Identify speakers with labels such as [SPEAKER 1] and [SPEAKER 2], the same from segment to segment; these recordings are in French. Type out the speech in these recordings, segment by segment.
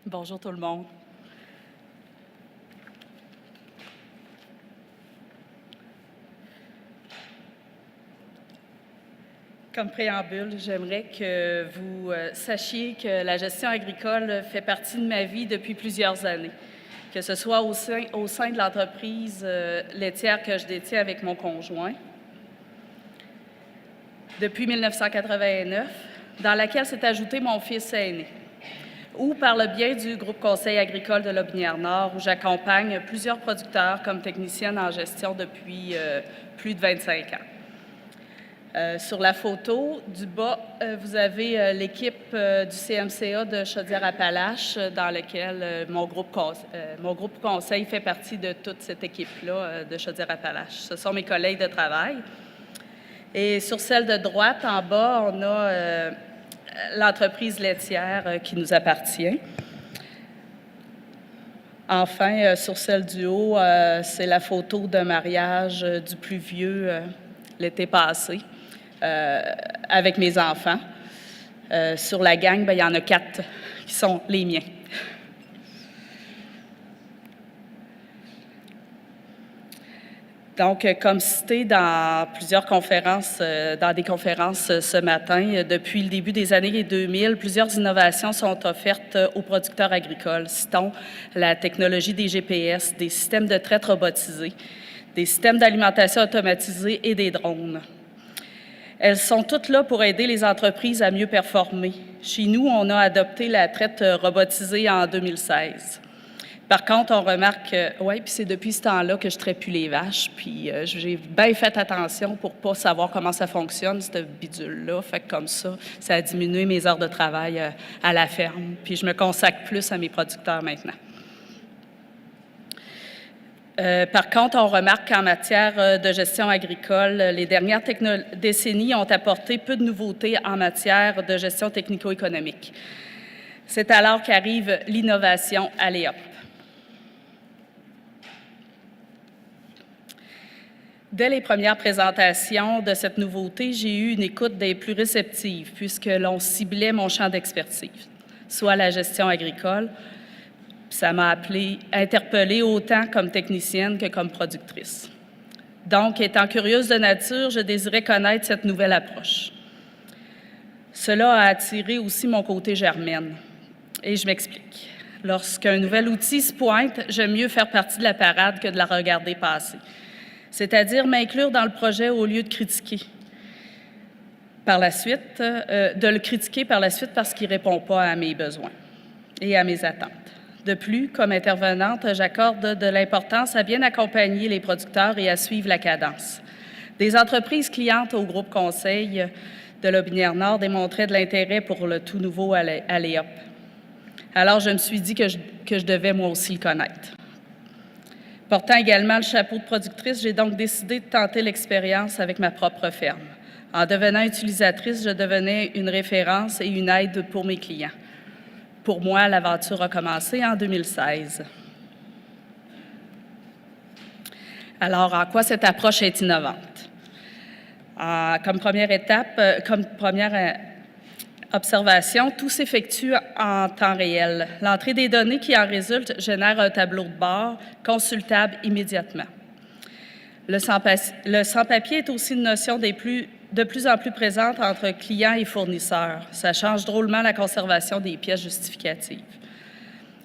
[SPEAKER 1] Bonjour tout le monde. Comme préambule, j'aimerais que vous sachiez que la gestion agricole fait partie de ma vie depuis plusieurs années, que ce soit au sein de l'entreprise laitière que je détiens avec mon conjoint, depuis 1989, dans laquelle s'est ajouté mon fils aîné, ou par le biais du groupe Conseil agricole de Lotbinière-Nord, où j'accompagne plusieurs producteurs comme technicienne en gestion depuis plus de 25 ans. Sur la photo du bas, vous avez l'équipe du CMCA de Chaudière-Appalaches, dans laquelle mon groupe conseil fait partie de toute cette équipe-là de Chaudière-Appalaches. Ce sont mes collègues de travail. Et sur celle de droite, en bas, on a l'entreprise laitière qui nous appartient. Enfin, sur celle du haut, c'est la photo de mariage du plus vieux l'été passé avec mes enfants. Sur la gang, il y en a 4 qui sont les miens. Donc, comme cité dans plusieurs conférences, dans des conférences ce matin, depuis le début des années 2000, plusieurs innovations sont offertes aux producteurs agricoles. Citons la technologie des GPS, des systèmes de traite robotisés, des systèmes d'alimentation automatisés et des drones. Elles sont toutes là pour aider les entreprises à mieux performer. Chez nous, on a adopté la traite robotisée en 2016. Par contre, on remarque, puis c'est depuis ce temps-là que je ne traite plus les vaches, puis j'ai bien fait attention pour ne pas savoir comment ça fonctionne, cette bidule-là. Fait que comme ça a diminué mes heures de travail à la ferme, puis je me consacre plus à mes producteurs maintenant. Par contre, on remarque qu'en matière de gestion agricole, les dernières décennies ont apporté peu de nouveautés en matière de gestion technico-économique. C'est alors qu'arrive l'innovation à l'EOP. Dès les premières présentations de cette nouveauté, j'ai eu une écoute des plus réceptives puisque l'on ciblait mon champ d'expertise, soit la gestion agricole. Ça m'a interpellée autant comme technicienne que comme productrice. Donc, étant curieuse de nature, je désirais connaître cette nouvelle approche. Cela a attiré aussi mon côté germaine. Et je m'explique. Lorsqu'un nouvel outil se pointe, j'aime mieux faire partie de la parade que de la regarder passer. C'est-à-dire m'inclure dans le projet au lieu de critiquer par la suite, de le critiquer par la suite parce qu'il ne répond pas à mes besoins et à mes attentes. De plus, comme intervenante, j'accorde de l'importance à bien accompagner les producteurs et à suivre la cadence. Des entreprises clientes au groupe Conseil de Lotbinière-Nord démontraient de l'intérêt pour le tout nouveau à l'EOP. Alors, je me suis dit que je devais moi aussi le connaître. Portant également le chapeau de productrice, j'ai donc décidé de tenter l'expérience avec ma propre ferme. En devenant utilisatrice, je devenais une référence et une aide pour mes clients. Pour moi, l'aventure a commencé en 2016. Alors, en quoi cette approche est innovante? Comme première observation, tout s'effectue en temps réel. L'entrée des données qui en résulte génère un tableau de bord consultable immédiatement. Le sans-papier est aussi une notion de plus en plus présente entre clients et fournisseurs. Ça change drôlement la conservation des pièces justificatives.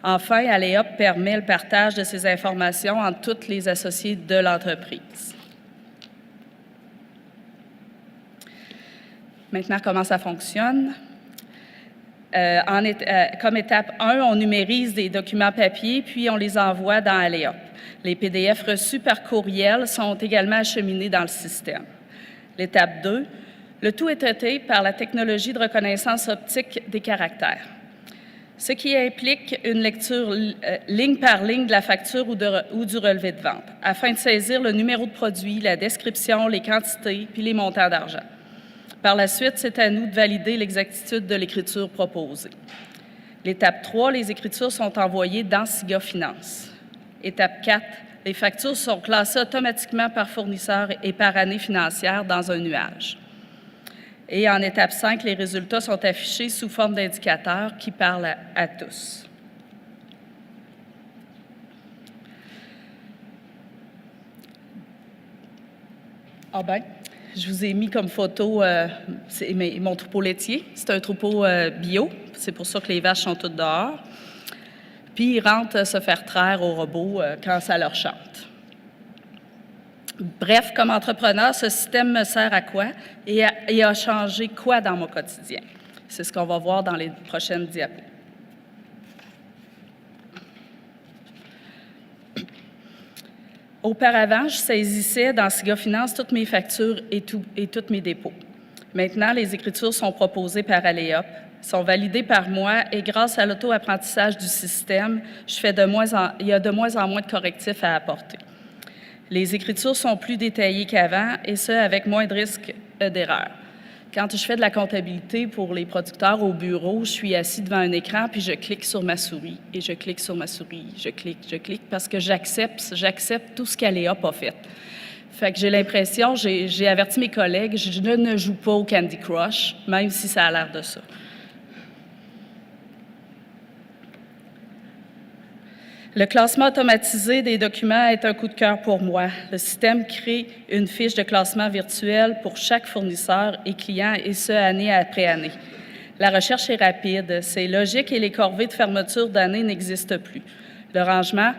[SPEAKER 1] Enfin, ALEOP permet le partage de ces informations entre tous les associés de l'entreprise. Maintenant, comment ça fonctionne? Comme étape 1, on numérise des documents papier, puis on les envoie dans ALEOP. Les PDF reçus par courriel sont également acheminés dans le système. L'étape 2, le tout est traité par la technologie de reconnaissance optique des caractères, ce qui implique une lecture ligne par ligne de la facture ou du relevé de vente, afin de saisir le numéro de produit, la description, les quantités, puis les montants d'argent. Par la suite, c'est à nous de valider l'exactitude de l'écriture proposée. L'étape 3, les écritures sont envoyées dans SIGA Finance. Étape 4, les factures sont classées automatiquement par fournisseur et par année financière dans un nuage. Et en étape 5, les résultats sont affichés sous forme d'indicateurs qui parlent à tous. Ah ben, je vous ai mis comme photo c'est mon troupeau laitier. C'est un troupeau bio. C'est pour ça que les vaches sont toutes dehors. Puis ils rentrent se faire traire au robot quand ça leur chante. Bref, comme entrepreneur, ce système me sert à quoi et a changé quoi dans mon quotidien? C'est ce qu'on va voir dans les prochaines diapos. Auparavant, je saisissais dans SIGA Finance toutes mes factures et tous mes dépôts. Maintenant, les écritures sont proposées par Aléop, sont validées par moi et grâce à l'auto-apprentissage du système, il y a de moins en moins de correctifs à apporter. Les écritures sont plus détaillées qu'avant et ce, avec moins de risques d'erreur. Quand je fais de la comptabilité pour les producteurs au bureau, je suis assis devant un écran puis je clique sur ma souris et je clique sur ma souris, je clique parce que j'accepte tout ce qu'Aléop a fait. Fait que j'ai l'impression, j'ai averti mes collègues, je ne joue pas au Candy Crush, même si ça a l'air de ça. Le classement automatisé des documents est un coup de cœur pour moi. Le système crée une fiche de classement virtuelle pour chaque fournisseur et client, et ce, année après année. La recherche est rapide, c'est logique et les corvées de fermeture d'année n'existent plus. Le rangement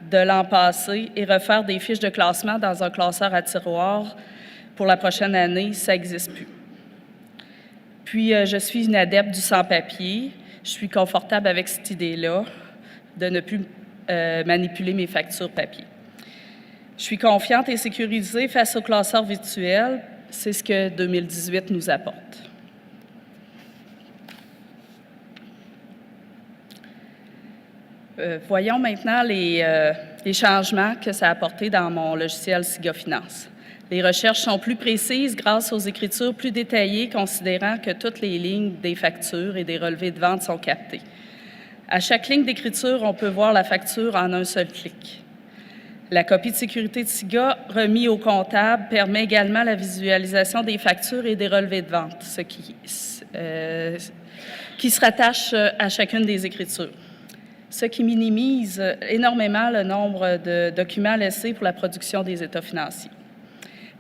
[SPEAKER 1] de l'an passé et refaire des fiches de classement dans un classeur à tiroir pour la prochaine année, ça n'existe plus. Puis, je suis une adepte du sans-papier. Je suis confortable avec cette idée-là de ne plus manipuler mes factures papier. Je suis confiante et sécurisée face au classeur virtuel. C'est ce que 2018 nous apporte. Voyons maintenant les changements que ça a apporté dans mon logiciel SIGA Finance. Les recherches sont plus précises grâce aux écritures plus détaillées, considérant que toutes les lignes des factures et des relevés de vente sont captées. À chaque ligne d'écriture, on peut voir la facture en un seul clic. La copie de sécurité de SIGA remise au comptable permet également la visualisation des factures et des relevés de vente, ce qui se rattache à chacune des écritures, ce qui minimise énormément le nombre de documents laissés pour la production des états financiers.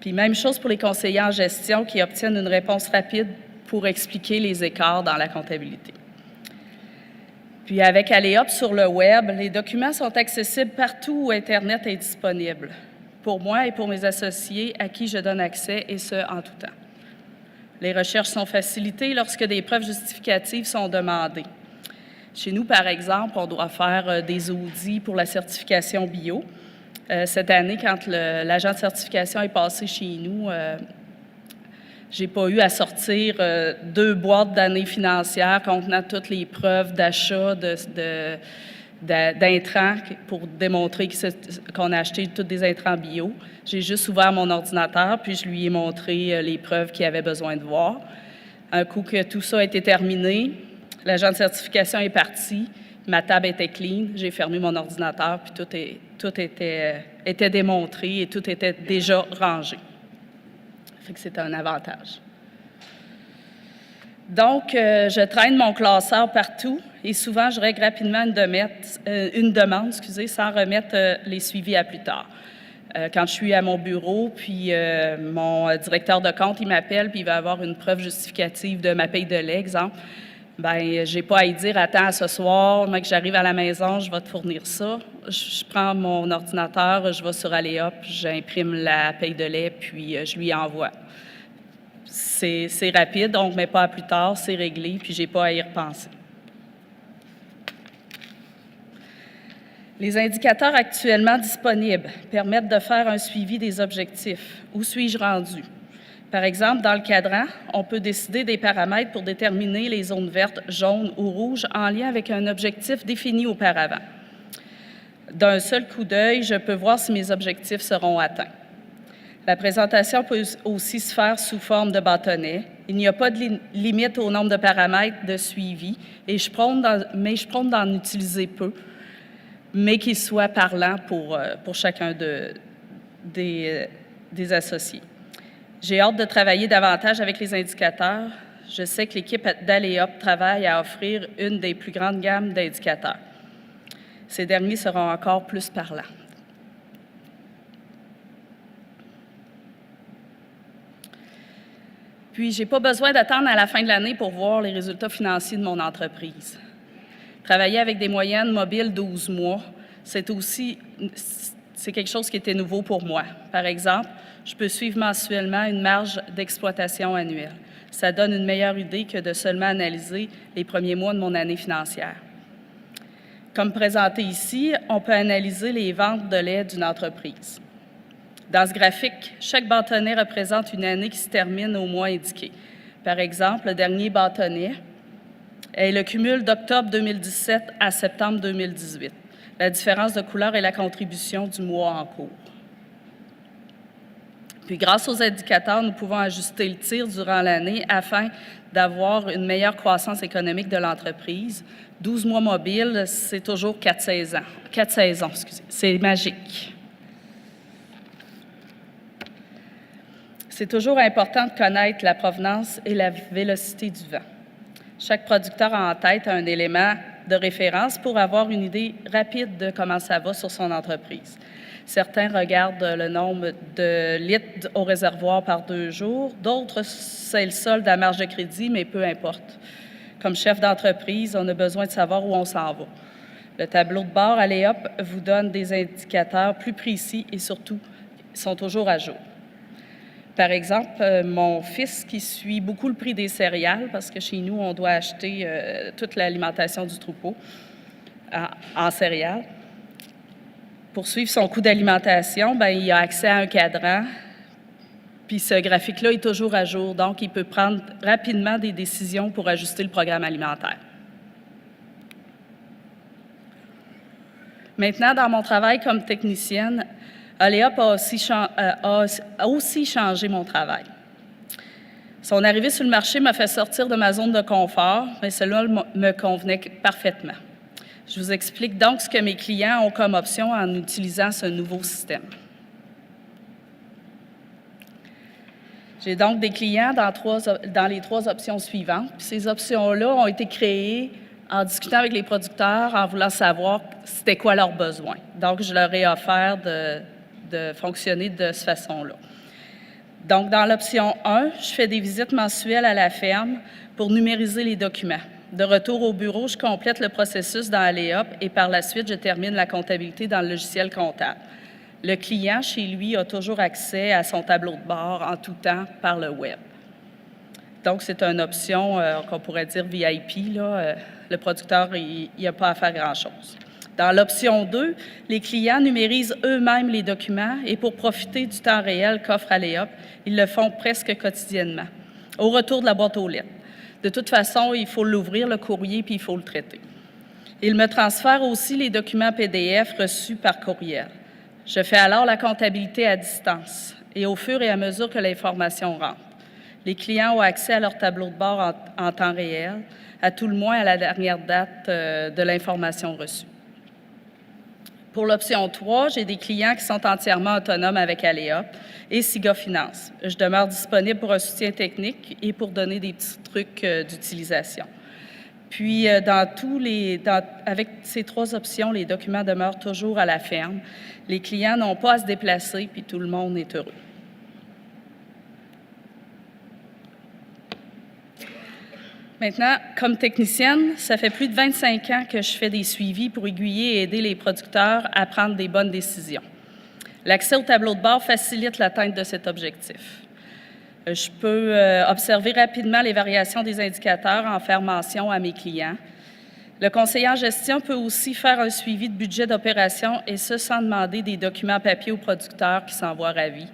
[SPEAKER 1] Puis même chose pour les conseillers en gestion qui obtiennent une réponse rapide pour expliquer les écarts dans la comptabilité. Puis avec Aléop sur le web, les documents sont accessibles partout où Internet est disponible, pour moi et pour mes associés à qui je donne accès, et ce, en tout temps. Les recherches sont facilitées lorsque des preuves justificatives sont demandées. Chez nous, par exemple, on doit faire des audits pour la certification bio. Cette année, quand l'agent de certification est passé chez nous, j'ai pas eu à sortir 2 boîtes d'années financières contenant toutes les preuves d'achat d'intrants pour démontrer qu'on a acheté tous des intrants bio. J'ai juste ouvert mon ordinateur puis je lui ai montré les preuves qu'il avait besoin de voir. Un coup que tout ça a été terminé, l'agent de certification est parti, ma table était clean, j'ai fermé mon ordinateur puis tout était démontré et tout était déjà rangé. Fait que c'est un avantage. Donc, je traîne mon classeur partout et souvent, je règle rapidement une demande, sans remettre les suivis à plus tard. Quand je suis à mon bureau, puis mon directeur de compte, il m'appelle, puis il va avoir une preuve justificative de ma paye de lait, exemple, bien, je n'ai pas à y dire « Attends, ce soir, que j'arrive à la maison, je vais te fournir ça. » Je prends mon ordinateur, je vais sur Aléop, j'imprime la paye de lait, puis je lui envoie. C'est rapide, on ne met pas à plus tard, c'est réglé, puis je n'ai pas à y repenser. Les indicateurs actuellement disponibles permettent de faire un suivi des objectifs. Où suis-je rendu? Par exemple, dans le cadran, on peut décider des paramètres pour déterminer les zones vertes, jaunes ou rouges en lien avec un objectif défini auparavant. D'un seul coup d'œil, je peux voir si mes objectifs seront atteints. La présentation peut aussi se faire sous forme de bâtonnet. Il n'y a pas de limite au nombre de paramètres de suivi, et je prône d'en utiliser peu, mais qu'ils soient parlants pour chacun des associés. J'ai hâte de travailler davantage avec les indicateurs. Je sais que l'équipe d'Aléop travaille à offrir une des plus grandes gammes d'indicateurs. Ces derniers seront encore plus parlants. Puis, je n'ai pas besoin d'attendre à la fin de l'année pour voir les résultats financiers de mon entreprise. Travailler avec des moyennes mobiles 12 mois, c'est quelque chose qui était nouveau pour moi. Par exemple, je peux suivre mensuellement une marge d'exploitation annuelle. Ça donne une meilleure idée que de seulement analyser les premiers mois de mon année financière. Comme présenté ici, on peut analyser les ventes de lait d'une entreprise. Dans ce graphique, chaque bâtonnet représente une année qui se termine au mois indiqué. Par exemple, le dernier bâtonnet est le cumul d'octobre 2017 à septembre 2018. La différence de couleur est la contribution du mois en cours. Puis, grâce aux indicateurs, nous pouvons ajuster le tir durant l'année afin d'avoir une meilleure croissance économique de l'entreprise. 12 mois mobiles, c'est toujours 4 saisons. 4 saisons, excusez. C'est magique. C'est toujours important de connaître la provenance et la vélocité du vent. Chaque producteur a en tête un élément de référence pour avoir une idée rapide de comment ça va sur son entreprise. Certains regardent le nombre de litres au réservoir par 2 jours, d'autres, c'est le solde à marge de crédit, mais peu importe. Comme chef d'entreprise, on a besoin de savoir où on s'en va. Le tableau de bord Aléop vous donne des indicateurs plus précis et surtout, ils sont toujours à jour. Par exemple, mon fils qui suit beaucoup le prix des céréales, parce que chez nous, on doit acheter toute l'alimentation du troupeau en céréales. Pour suivre son coût d'alimentation, il a accès à un cadran, puis ce graphique-là est toujours à jour, donc il peut prendre rapidement des décisions pour ajuster le programme alimentaire. Maintenant, dans mon travail comme technicienne, Aléop a aussi changé mon travail. Son arrivée sur le marché m'a fait sortir de ma zone de confort, mais cela me convenait parfaitement. Je vous explique donc ce que mes clients ont comme option en utilisant ce nouveau système. J'ai donc des clients dans les 3 options suivantes. Puis ces options-là ont été créées en discutant avec les producteurs, en voulant savoir c'était quoi leurs besoins. Donc, je leur ai offert de fonctionner de cette façon-là. Donc, dans l'option 1, je fais des visites mensuelles à la ferme pour numériser les documents. De retour au bureau, je complète le processus dans Aléop et par la suite, je termine la comptabilité dans le logiciel comptable. Le client, chez lui, a toujours accès à son tableau de bord en tout temps par le web. Donc, c'est une option qu'on pourrait dire VIP. Là, le producteur, il n'a pas à faire grand-chose. Dans l'option 2, les clients numérisent eux-mêmes les documents et pour profiter du temps réel qu'offre Aléop, ils le font presque quotidiennement, au retour de la boîte aux lettres. De toute façon, il faut l'ouvrir, le courrier, puis il faut le traiter. Ils me transfèrent aussi les documents PDF reçus par courriel. Je fais alors la comptabilité à distance et au fur et à mesure que l'information rentre. Les clients ont accès à leur tableau de bord en temps réel, à tout le moins à la dernière date de l'information reçue. Pour l'option 3, j'ai des clients qui sont entièrement autonomes avec Aléop et Siga Finance. Je demeure disponible pour un soutien technique et pour donner des petits trucs d'utilisation. Puis, avec ces 3 options, les documents demeurent toujours à la ferme. Les clients n'ont pas à se déplacer, puis tout le monde est heureux. Maintenant, comme technicienne, ça fait plus de 25 ans que je fais des suivis pour aiguiller et aider les producteurs à prendre des bonnes décisions. L'accès au tableau de bord facilite l'atteinte de cet objectif. Je peux observer rapidement les variations des indicateurs, en faire mention à mes clients. Le conseiller en gestion peut aussi faire un suivi de budget d'opération et ce, sans demander des documents papier aux producteurs qui s'envoient ravis.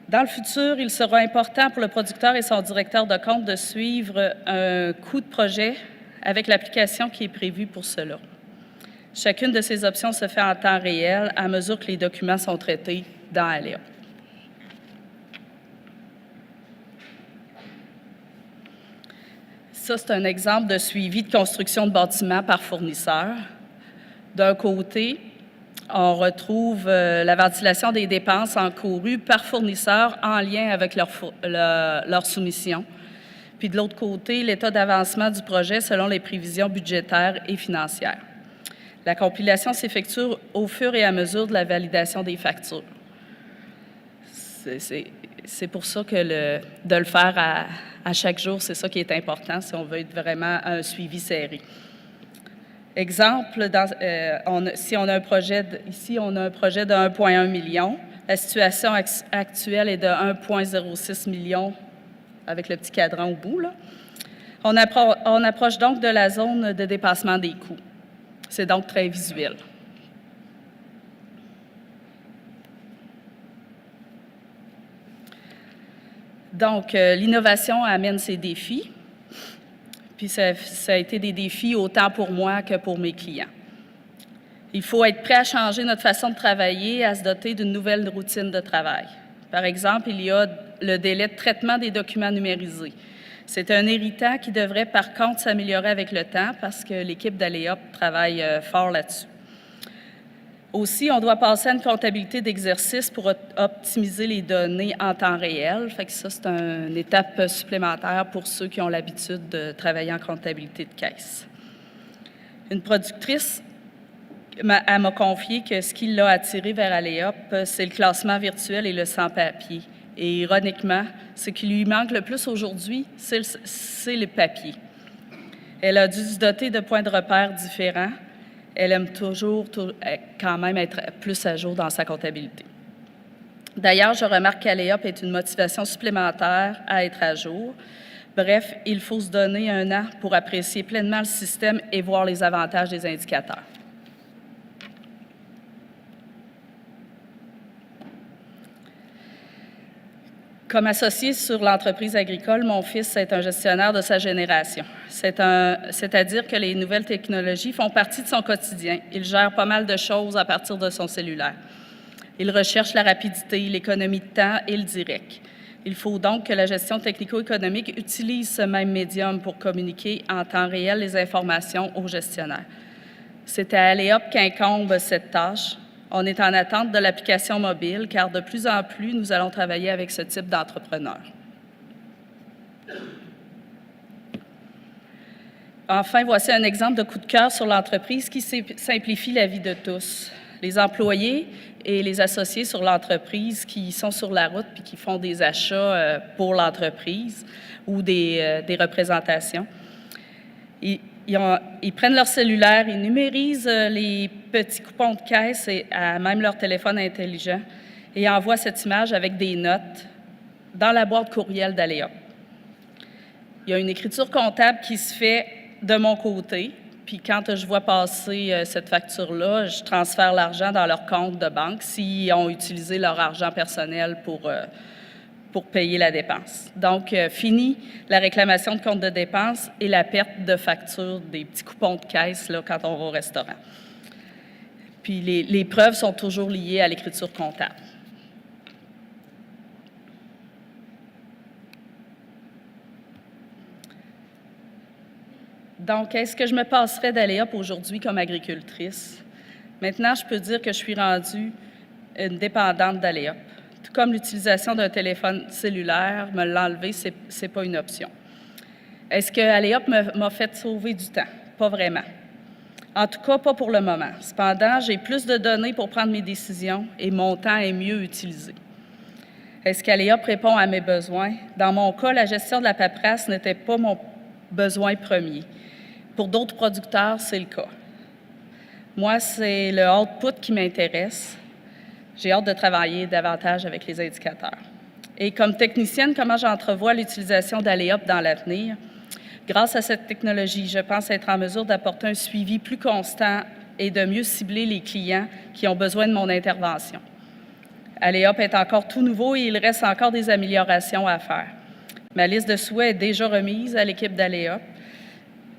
[SPEAKER 1] Dans le futur, il sera important pour le producteur et son directeur de compte de suivre un coût de projet avec l'application qui est prévue pour cela. Chacune de ces options se fait en temps réel à mesure que les documents sont traités dans Aléop. Ça, c'est un exemple de suivi de construction de bâtiments par fournisseur. D'un côté, on retrouve la ventilation des dépenses encourues par fournisseur en lien avec leur soumission. Puis de l'autre côté, l'état d'avancement du projet selon les prévisions budgétaires et financières. La compilation s'effectue au fur et à mesure de la validation des factures. C'est pour ça que de le faire à chaque jour, c'est ça qui est important si on veut être vraiment un suivi serré. Exemple, si on a un projet, ici on a un projet de 1,1 million. La situation actuelle est de 1,06 million avec le petit cadran au bout, là. On approche donc de la zone de dépassement des coûts. C'est donc très visuel. Donc, l'innovation amène ses défis, puis ça a été des défis autant pour moi que pour mes clients. Il faut être prêt à changer notre façon de travailler, à se doter d'une nouvelle routine de travail. Par exemple, il y a le délai de traitement des documents numérisés. C'est un irritant qui devrait, par contre, s'améliorer avec le temps parce que l'équipe d'Aléop travaille fort là-dessus. Aussi, on doit passer à une comptabilité d'exercice pour optimiser les données en temps réel. Fait que ça, c'est une étape supplémentaire pour ceux qui ont l'habitude de travailler en comptabilité de caisse. Une productrice elle m'a confié que ce qui l'a attiré vers Aléop, c'est le classement virtuel et le sans-papier. Et ironiquement, ce qui lui manque le plus aujourd'hui, c'est le papier. Elle a dû se doter de points de repère différents. Elle aime toujours quand même être plus à jour dans sa comptabilité. D'ailleurs, je remarque qu'Aléop est une motivation supplémentaire à être à jour. Bref, il faut se donner un an pour apprécier pleinement le système et voir les avantages des indicateurs. Comme associé sur l'entreprise agricole, mon fils est un gestionnaire de sa génération. C'est-à-dire que les nouvelles technologies font partie de son quotidien. Il gère pas mal de choses à partir de son cellulaire. Il recherche la rapidité, l'économie de temps et le direct. Il faut donc que la gestion technico-économique utilise ce même médium pour communiquer en temps réel les informations aux gestionnaires. C'est à Aléop qu'incombe cette tâche. On est en attente de l'application mobile, car de plus en plus, nous allons travailler avec ce type d'entrepreneurs. Enfin, voici un exemple de coup de cœur sur l'entreprise qui simplifie la vie de tous. Les employés et les associés sur l'entreprise qui sont sur la route puis qui font des achats pour l'entreprise ou des représentations. Ils prennent leur cellulaire, ils numérisent les petits coupons de caisse et même leur téléphone intelligent et envoient cette image avec des notes dans la boîte courriel d'Aléop. Il y a une écriture comptable qui se fait de mon côté, puis quand je vois passer cette facture-là, je transfère l'argent dans leur compte de banque s'ils ont utilisé leur argent personnel pour payer la dépense. Donc, fini la réclamation de compte de dépense et la perte de facture des petits coupons de caisse là, quand on va au restaurant. Puis, les preuves sont toujours liées à l'écriture comptable. Donc, est-ce que je me passerais d'Aléop aujourd'hui comme agricultrice? Maintenant, je peux dire que je suis rendue une dépendante d'Aléop. Tout comme l'utilisation d'un téléphone cellulaire, me l'enlever, ce n'est pas une option. Est-ce que Aléop m'a fait sauver du temps? Pas vraiment. En tout cas, pas pour le moment. Cependant, j'ai plus de données pour prendre mes décisions et mon temps est mieux utilisé. Est-ce qu'Aléop répond à mes besoins? Dans mon cas, la gestion de la paperasse n'était pas mon besoin premier. Pour d'autres producteurs, c'est le cas. Moi, c'est le output qui m'intéresse. J'ai hâte de travailler davantage avec les indicateurs. Et comme technicienne, comment j'entrevois l'utilisation d'Aléop dans l'avenir? Grâce à cette technologie, je pense être en mesure d'apporter un suivi plus constant et de mieux cibler les clients qui ont besoin de mon intervention. Aléop est encore tout nouveau et il reste encore des améliorations à faire. Ma liste de souhaits est déjà remise à l'équipe d'Aléop,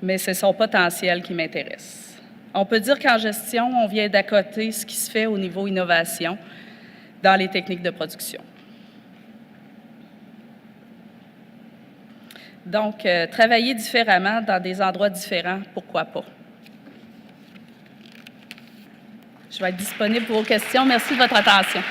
[SPEAKER 1] mais c'est son potentiel qui m'intéresse. On peut dire qu'en gestion, on vient d'à côté ce qui se fait au niveau innovation dans les techniques de production. Donc, travailler différemment dans des endroits différents, pourquoi pas? Je vais être disponible pour vos questions. Merci de votre attention.